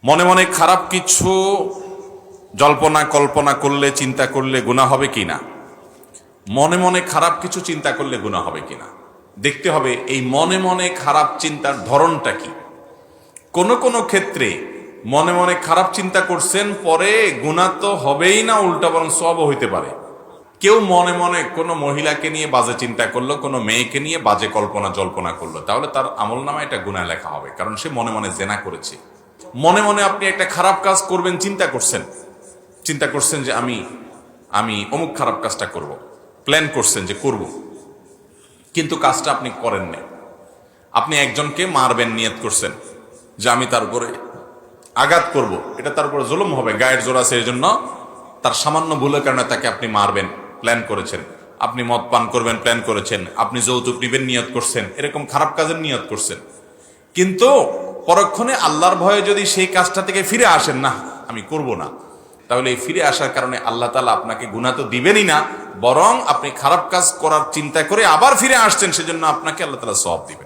মনে মনে খারাপ কিছু জল্পনা কল্পনা করলে, চিন্তা করলে গুনাহ হবে কিনা? মনে মনে খারাপ কিছু চিন্তা করলে গুনাহ হবে কিনা দেখতে হবে। এই মনে মনে খারাপ চিন্তার ধরনটা কি? কোন কোন ক্ষেত্রে মনে মনে খারাপ চিন্তা করছেন, পরে গুনাহ তো হবেই না, উল্টা বরং সওয়াবও হইতে পারে। কেউ মনে মনে কোনো মহিলাকে নিয়ে বাজে চিন্তা করলো, কোনো মেয়েকে নিয়ে বাজে কল্পনা জল্পনা করলো, তাহলে তার আমলনামায় এটা গুনাহ লেখা হবে, কারণ সে মনে মনে জেনা করেছে। মনে মনে আপনি একটা খারাপ কাজ করবেন চিন্তা করছেন যে আমি অমুক খারাপ কাজটা করব, প্ল্যান করছেন যে করব, কিন্তু কাজটা আপনি করেন না। আপনি একজনকে মারবেন নিয়ত করছেন যে আমি তার উপরে আঘাত করব, এটা তার উপরে জুলুম হবে, গায়ের জোর আছে, এই জন্য তার সামান্য ভুলের কারণে তাকে আপনি মারবেন, প্ল্যান করেছেন। আপনি মদ পান করবেন, প্ল্যান করেছেন। আপনি যৌতুক নিবেন, নিয়ত করছেন। এরকম খারাপ কাজের নিয়ত করছেন, কিন্তু পরক্ষণে আল্লাহর ভয়ে যদি সেই কাজটা থেকে ফিরে আসেন, না আমি করব না, তাহলে এই ফিরে আসার কারণে আল্লাহ তাআলা আপনাকে গুনাহ তো দিবেনই না, বরং আপনি খারাপ কাজ করার চিন্তা করে আবার ফিরে আসছেন, সেজন্য আপনাকে আল্লাহ তাআলা সওয়াব দিবেন।